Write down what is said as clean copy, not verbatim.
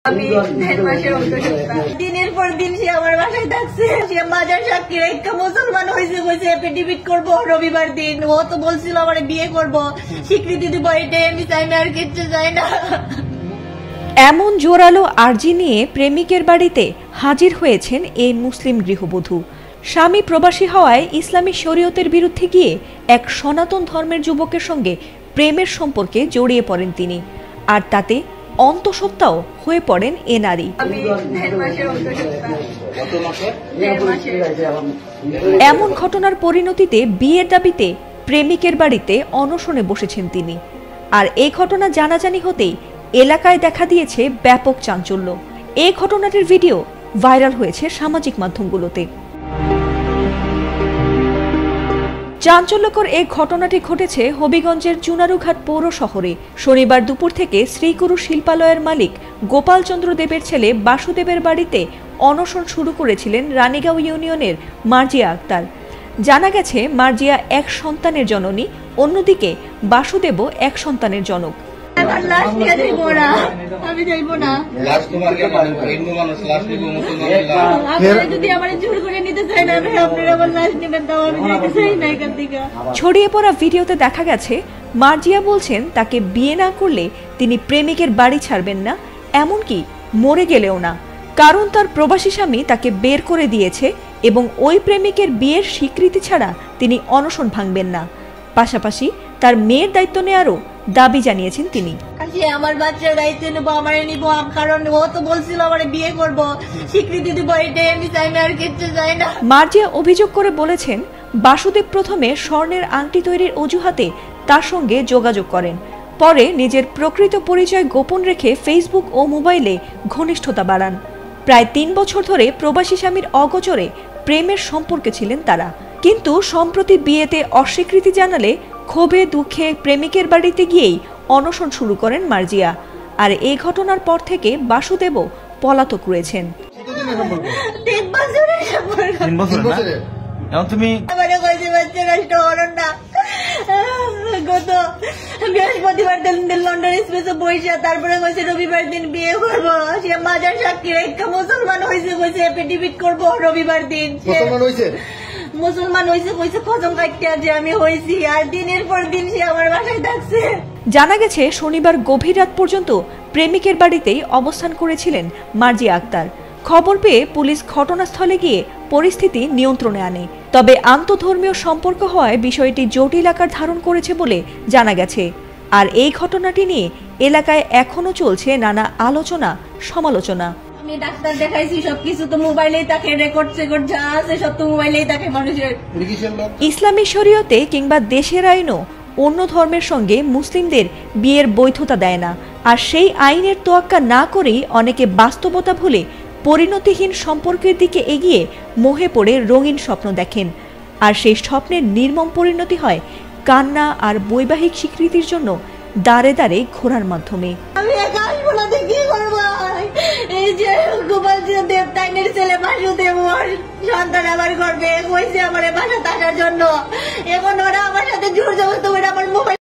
আমি 1.5 মাসের অন্তঃসত্ত্বা। দিনের পর দিন সে আমার বাসায় থাকছে। সে মাজার সাক্ষী রেখা মুসলমান হয়েছে, কইছে এফিডেভিট করবো রবিবার দিন। ও তো বলছিল আমার বিয়ে করবো, স্বীকৃতি দিব, এটাই আমি চাই না, আর কিচ্ছু চাই না। এমন জোরালো আর্জি নিয়ে প্রেমিকের বাড়িতে হাজির হয়েছেন এই মুসলিম গৃহবধূ। স্বামী প্রবাসী হওয়ায় ইসলামী শরীয়তের বিরুদ্ধে গিয়ে এক সনাতন ধর্মের যুবকের সঙ্গে প্রেমের সম্পর্কে জড়িয়ে পড়েন তিনি, আর তাতে অন্তঃসত্ত্বাও হয়ে পড়েন এ নারী। এমন ঘটনার পরিণতিতে বিয়ের দাবিতে প্রেমিকের বাড়িতে অনশনে বসেছেন তিনি। আর এই ঘটনা জানাজানি হতেই এলাকায় দেখা দিয়েছে ব্যাপক চাঞ্চল্য। এই ঘটনাটির ভিডিও ভাইরাল হয়েছে সামাজিক মাধ্যমগুলোতে। চাঞ্চল্যকর এই ঘটনাটি ঘটেছে হবিগঞ্জের চুনারুঘাট পৌর শহরে। শনিবার দুপুর থেকে শ্রীগুরু শিল্পালয়ের মালিক গোপাল চন্দ্র দেবের ছেলে বাসুদেবের বাড়িতে অনশন শুরু করেছিলেন রানীগাঁও ইউনিয়নের মার্জিয়া আক্তার। জানা গেছে মার্জিয়া এক সন্তানের জননী, অন্যদিকে বাসুদেবও এক সন্তানের জনক। ছড়িয়ে পড়া ভিডিওতে দেখা গেছে মার্জিয়া বলছেন তাকে বিয়ে না করলে তিনি প্রেমিকের বাড়ি ছাড়বেন না, এমনকি মরে গেলেও না, কারণ তার প্রবাসী স্বামী তাকে বের করে দিয়েছে এবং ওই প্রেমিকের বিয়ের স্বীকৃতি ছাড়া তিনি অনশন ভাঙবেন না। পাশাপাশি তার মেয়ের দায়িত্ব নেওয়ারও দাবি জানিয়েছেন তিনি। আমার বাচ্চার দায়িত্ব নেবো, আমার নিব, কারণ ও তো বলছিল আমার বিয়ে করবো, স্বীকৃতি দিব, এটাই আমি চাই না, আর কিচ্ছু চাই না। মার্জিয়া অভিযোগ করে বলেছেন বাসুদেব প্রথমে স্বর্ণের আংটি তৈরির অজুহাতে তার সঙ্গে যোগাযোগ করেন, পরে নিজের প্রকৃত পরিচয় গোপন রেখে ফেসবুক ও মোবাইলে ঘনিষ্ঠতা বাড়ান। প্রায় 3 বছর ধরে প্রবাসী স্বামীর অগোচরে প্রেমের সম্পর্কে ছিলেন তারা, কিন্তু সম্প্রতি বিয়েতে অস্বীকৃতি জানালে ক্ষোভে দুঃখে প্রেমিকের বাড়িতে গিয়েই অনশন শুরু করেন মার্জিয়া। আর এই ঘটনার পর থেকে বাসুদেবও পলাতক রয়েছেন। বৃহস্পতিবার দিন লন্ডন এক্সপ্রেসে বইসা, তারপরে কইছে রবিবার দিন বিয়ে করবো। সে মাজার সাক্ষী রেখা মুসলমান হয়েছে, কইছে এফিডেভিট করবো রবিবার দিন। মুসলমান হয়েছে, কইছে কসম কাটতে যে আমি হয়েছি, আর দিনের পর দিন সে আমার বাসায় থাকছে। জানা গেছে শনিবার গভীর রাত পর্যন্ত প্রেমিকের বাড়িতেই অবস্থান করেছিলেন মার্জিয়া আক্তার। খবর পেয়ে পুলিশ ঘটনাস্থলে গিয়ে পরিস্থিতি নিয়ন্ত্রণে আনে। তবে আন্তঃধর্মীয় সম্পর্ক হওয়ায় বিষয়টি জটিল আকার ধারণ করেছে বলে জানা গেছে। আর এই ঘটনাটি নিয়ে এলাকায় এখনো চলছে নানা আলোচনা সমালোচনা। আমি ডাক্তার দেখাইছি, সবকিছু তো মোবাইলেই থাকে, রেকর্ড সেকর্ড যা আছে সব তো মোবাইলেই থাকে মানুষের। ইসলামী শরীয়তে কিংবা দেশের আইনও অন্য ধর্মের সঙ্গে মুসলিমদের বিয়ের বৈধতা দেয় না। আর সেই আইনের তোয়াক্কা না করেই অনেকে বাস্তবতা ভুলে পরিণতিহীন সম্পর্কের দিকে এগিয়ে মোহে পড়ে রঙিন স্বপ্ন দেখেন। আর সেই স্বপ্নের নির্মম পরিণতি হয় কান্না আর বৈবাহিক স্বীকৃতির জন্য দাঁড়ে দাঁড়ে ঘোরার মাধ্যমে। আমি একা আসবো না, কি করবো? এই যে গোপাল দেব তাইনের ছেলে বাসুদেব, ওর সন্তান আমার গর্বে, কইছে আমার বাসা থাকার জন্য। এখন ওরা আমার সাথে জোর জবরদস্তি করে আমার মোবাইল